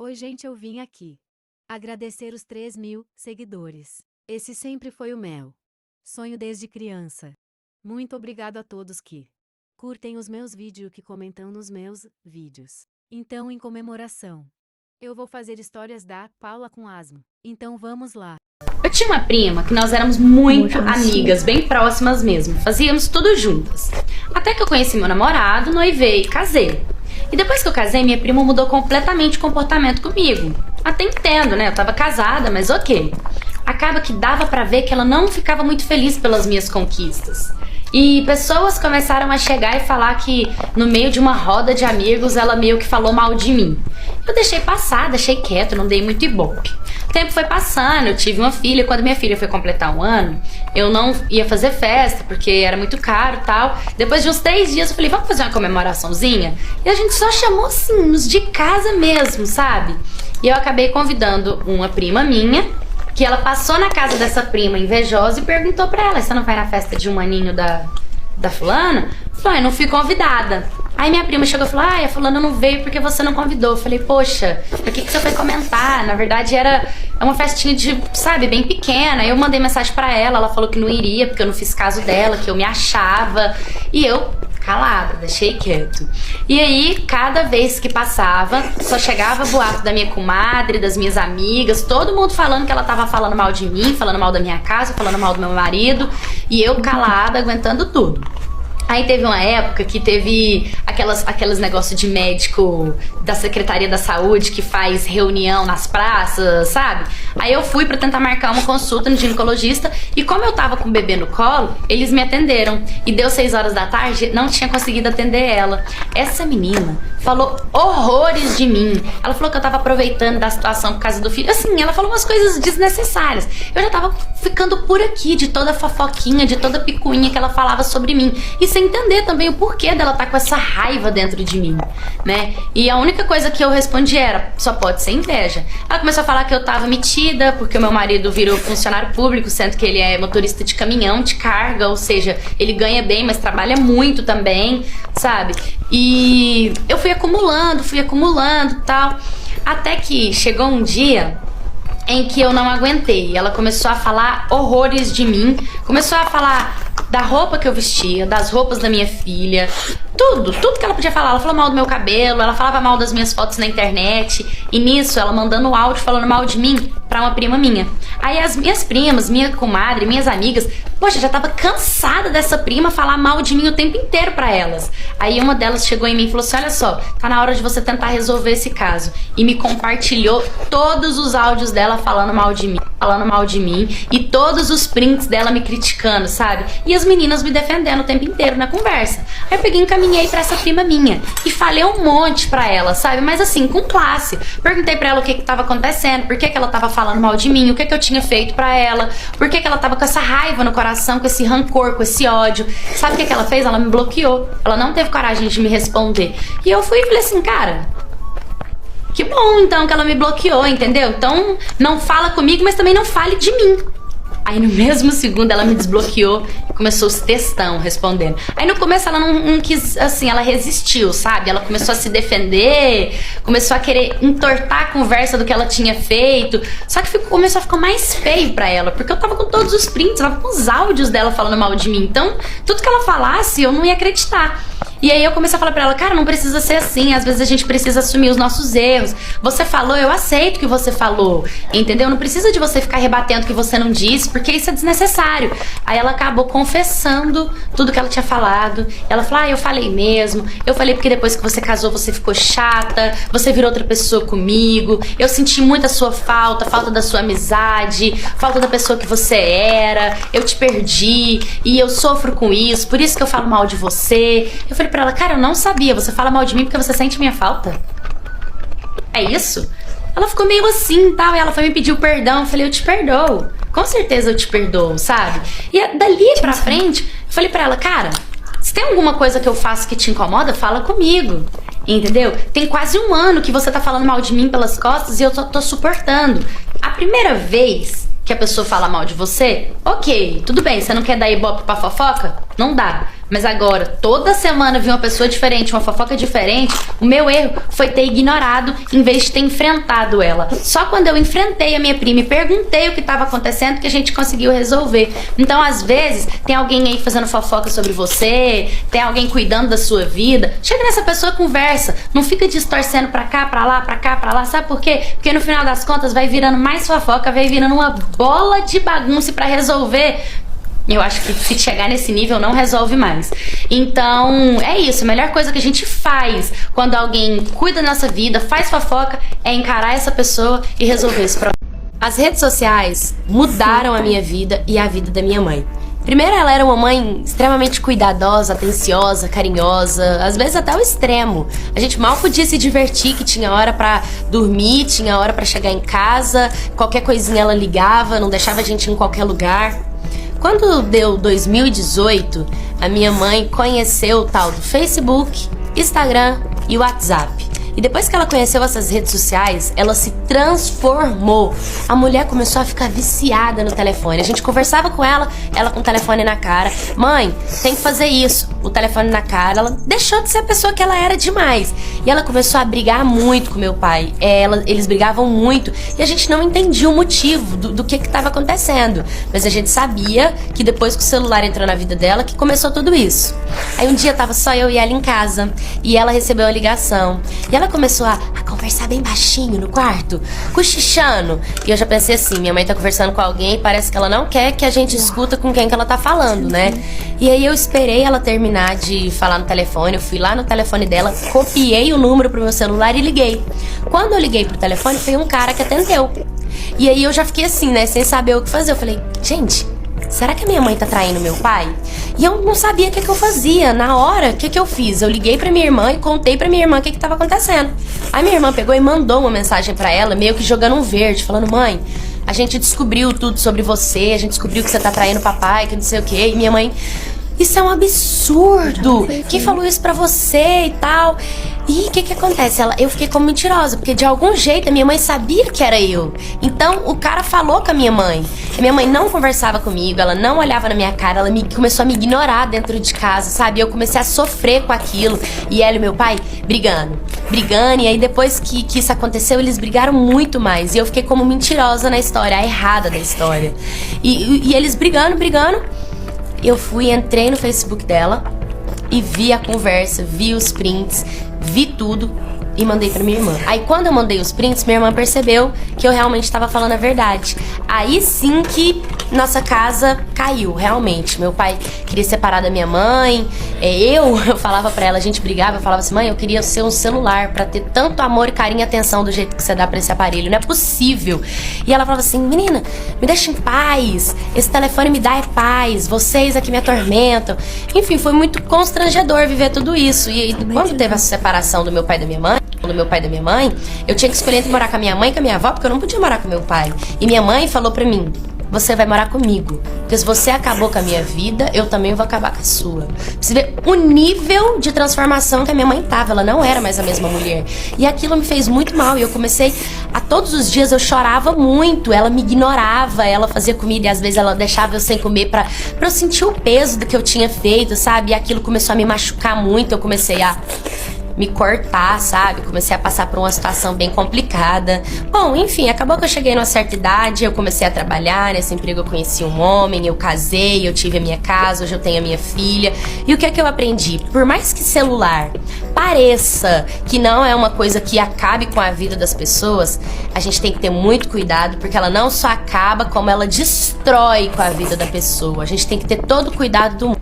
Oi, gente, eu vim aqui agradecer os 3.000 seguidores. Esse sempre foi o meu sonho desde criança. Muito obrigado a todos que curtem os meus vídeos e que comentam nos meus vídeos. Então, em comemoração, eu vou fazer histórias da Paula com asma. Então vamos lá. Eu tinha uma prima que nós éramos muito amigas, bem próximas mesmo. Fazíamos tudo juntas. Até que eu conheci meu namorado, noivei e casei. E depois que eu casei, minha prima mudou completamente o comportamento comigo. Até entendo, né? Eu tava casada, mas ok. Acaba que dava pra ver que ela não ficava muito feliz pelas minhas conquistas. E pessoas começaram a chegar e falar que no meio de uma roda de amigos ela meio que falou mal de mim. Eu deixei passar, deixei quieto, não dei muito ibope. O tempo foi passando, eu tive uma filha. Quando minha filha foi completar 1 ano, eu não ia fazer festa porque era muito caro e tal. Depois de uns 3 dias eu falei, vamos fazer uma comemoraçãozinha? E a gente só chamou assim, nos de casa mesmo, sabe? E eu acabei convidando uma prima minha, que ela passou na casa dessa prima invejosa e perguntou pra ela, você não vai na festa de 1 aninho da fulana? Eu falei, não fui convidada. Aí minha prima chegou e falou, a fulana não veio porque você não convidou. Eu falei, poxa, por que você foi comentar? Na verdade era uma festinha de, sabe, bem pequena. Eu mandei mensagem pra ela falou que não iria porque eu não fiz caso dela, que eu me achava. E eu, calada, deixei quieto. E aí, cada vez que passava, só chegava boato da minha comadre, das minhas amigas, todo mundo falando que ela tava falando mal de mim, falando mal da minha casa, falando mal do meu marido. E eu calada, aguentando tudo. Aí teve uma época que teve aqueles negócios de médico da Secretaria da Saúde que faz reunião nas praças, sabe? Aí eu fui pra tentar marcar uma consulta no ginecologista e como eu tava com o bebê no colo, eles me atenderam. E deu 6 horas da tarde, não tinha conseguido atender ela. Essa menina falou horrores de mim. Ela falou que eu tava aproveitando da situação por causa do filho. Assim, ela falou umas coisas desnecessárias. Eu já tava ficando por aqui de toda fofoquinha, de toda picuinha que ela falava sobre mim. E sem entender também o porquê dela tá com essa raiva dentro de mim, né? E a única coisa que eu respondi era, só pode ser inveja. Ela começou a falar que eu tava metida, porque o meu marido virou funcionário público, sendo que ele é motorista de caminhão, de carga, ou seja, ele ganha bem, mas trabalha muito também, sabe? E eu fui acumulando e tal, até que chegou um dia em que eu não aguentei. Ela começou a falar horrores de mim, começou a falar da roupa que eu vestia, das roupas da minha filha, tudo que ela podia falar. Ela falou mal do meu cabelo, ela falava mal das minhas fotos na internet. E nisso, ela mandando áudio falando mal de mim pra uma prima minha. Aí as minhas primas, minha comadre, minhas amigas, poxa, já tava cansada dessa prima falar mal de mim o tempo inteiro pra elas. Aí uma delas chegou em mim e falou assim, olha só, tá na hora de você tentar resolver esse caso. E me compartilhou todos os áudios dela falando mal de mim e todos os prints dela me criticando, sabe? E as meninas me defendendo o tempo inteiro na conversa. Aí eu peguei e encaminhei pra essa prima minha e falei um monte pra ela, sabe? Mas assim, com classe. Perguntei pra ela o que tava acontecendo, por que ela tava falando mal de mim, o que eu tinha feito pra ela, por que ela tava com essa raiva no coração, com esse rancor, com esse ódio. Sabe o que ela fez? Ela me bloqueou. Ela não teve coragem de me responder. E eu fui e falei assim, cara, que bom então que ela me bloqueou, entendeu? Então não fala comigo, mas também não fale de mim. Aí no mesmo segundo ela me desbloqueou e começou os textão respondendo. Aí no começo ela não quis, assim, ela resistiu, sabe? Ela começou a se defender, começou a querer entortar a conversa do que ela tinha feito. Só que começou a ficar mais feio pra ela, porque eu tava com todos os prints, eu tava com os áudios dela falando mal de mim. Então tudo que ela falasse eu não ia acreditar. E aí eu comecei a falar pra ela, cara, não precisa ser assim, às vezes a gente precisa assumir os nossos erros. Você falou, eu aceito o que você falou, entendeu? Não precisa de você ficar rebatendo o que você não disse, porque isso é desnecessário. Aí ela acabou confessando tudo que ela tinha falado. Ela falou, eu falei mesmo, eu falei porque depois que você casou você ficou chata, você virou outra pessoa comigo, eu senti muito a sua falta da sua amizade, falta da pessoa que você era, eu te perdi e eu sofro com isso, por isso que eu falo mal de você. Eu falei pra ela, cara, eu não sabia, você fala mal de mim porque você sente minha falta? É isso? Ela ficou meio assim e tal, e ela foi me pedir o perdão. Eu falei, eu te perdoo, com certeza eu te perdoo, sabe? E dali pra frente, eu falei pra ela, cara, se tem alguma coisa que eu faço que te incomoda, fala comigo, entendeu? Tem quase 1 ano que você tá falando mal de mim pelas costas e eu tô suportando. A primeira vez que a pessoa fala mal de você, ok, tudo bem, você não quer dar ibope pra fofoca? Não dá. Mas agora, toda semana vi uma pessoa diferente, uma fofoca diferente, o meu erro foi ter ignorado em vez de ter enfrentado ela. Só quando eu enfrentei a minha prima e perguntei o que estava acontecendo que a gente conseguiu resolver. Então, às vezes, tem alguém aí fazendo fofoca sobre você, tem alguém cuidando da sua vida. Chega nessa pessoa, conversa. Não fica distorcendo pra cá, pra lá, pra cá, pra lá. Sabe por quê? Porque no final das contas vai virando mais fofoca, vai virando uma bola de bagunça pra resolver. Eu acho que se chegar nesse nível não resolve mais. Então, é isso. A melhor coisa que a gente faz quando alguém cuida da nossa vida, faz fofoca, é encarar essa pessoa e resolver esse problema. As redes sociais mudaram a minha vida e a vida da minha mãe. Primeiro, ela era uma mãe extremamente cuidadosa, atenciosa, carinhosa, às vezes até o extremo. A gente mal podia se divertir, que tinha hora pra dormir, tinha hora pra chegar em casa, qualquer coisinha ela ligava, não deixava a gente em qualquer lugar. Quando deu 2018, a minha mãe conheceu o tal do Facebook, Instagram e WhatsApp. E depois que ela conheceu essas redes sociais, ela se transformou. A mulher começou a ficar viciada no telefone. A gente conversava com ela com o telefone na cara. Mãe, tem que fazer isso. O telefone na cara. Ela deixou de ser a pessoa que ela era demais. E ela começou a brigar muito com meu pai. Eles brigavam muito. E a gente não entendia o motivo do que estava acontecendo. Mas a gente sabia que depois que o celular entrou na vida dela, que começou tudo isso. Aí um dia tava só eu e ela em casa. E ela recebeu a ligação. E ela começou a conversar bem baixinho no quarto, cochichando. E eu já pensei assim, minha mãe tá conversando com alguém e parece que ela não quer que a gente escuta com quem que ela tá falando, né? E aí eu esperei ela terminar de falar no telefone, eu fui lá no telefone dela, copiei o número pro meu celular e liguei. Quando eu liguei pro telefone, foi um cara que atendeu. E aí eu já fiquei assim, né, sem saber o que fazer. Eu falei, gente, será que a minha mãe tá traindo meu pai? E eu não sabia o que eu fazia. Na hora, o que eu fiz? Eu liguei pra minha irmã e contei pra minha irmã o que tava acontecendo. Aí minha irmã pegou e mandou uma mensagem pra ela, meio que jogando um verde, falando, mãe, a gente descobriu tudo sobre você, a gente descobriu que você tá traindo o papai, que não sei o quê. E minha mãe, isso é um absurdo. Quem falou isso pra você e tal? E o que acontece? Eu fiquei como mentirosa, porque de algum jeito a minha mãe sabia que era eu. Então o cara falou com a minha mãe. A minha mãe não conversava comigo, ela não olhava na minha cara, ela começou a me ignorar dentro de casa, sabe? Eu comecei a sofrer com aquilo. E ela e meu pai brigando. E aí depois que isso aconteceu, eles brigaram muito mais. E eu fiquei como mentirosa na história, a errada da história. E eles brigando. Eu entrei no Facebook dela e vi a conversa, vi os prints, vi tudo e mandei pra minha irmã. Aí quando eu mandei os prints, minha irmã percebeu que eu realmente estava falando a verdade. Aí sim que nossa casa caiu, realmente. Meu pai queria separar da minha mãe. Eu falava pra ela, a gente brigava, eu falava assim, mãe, eu queria ser um celular pra ter tanto amor, carinho e atenção do jeito que você dá pra esse aparelho. Não é possível. E ela falava assim, menina, me deixa em paz. Esse telefone me dá paz. Vocês aqui me atormentam. Enfim, foi muito constrangedor viver tudo isso. E quando teve a separação do meu pai e da minha mãe, eu tinha que escolher entre morar com a minha mãe e com a minha avó, porque eu não podia morar com meu pai. E minha mãe falou pra mim, você vai morar comigo, porque se você acabou com a minha vida, eu também vou acabar com a sua. Pra você ver o nível de transformação que a minha mãe tava, ela não era mais a mesma mulher. E aquilo me fez muito mal, e eu comecei a todos os dias eu chorava muito, ela me ignorava, ela fazia comida e às vezes ela deixava eu sem comer pra eu sentir o peso do que eu tinha feito, sabe? E aquilo começou a me machucar muito, eu comecei a me cortar, sabe? Comecei a passar por uma situação bem complicada. Bom, enfim, acabou que eu cheguei numa certa idade, eu comecei a trabalhar, nesse emprego eu conheci um homem, eu casei, eu tive a minha casa, hoje eu tenho a minha filha. E o que é que eu aprendi? Por mais que celular pareça que não é uma coisa que acabe com a vida das pessoas, a gente tem que ter muito cuidado, porque ela não só acaba, como ela destrói com a vida da pessoa. A gente tem que ter todo o cuidado do mundo.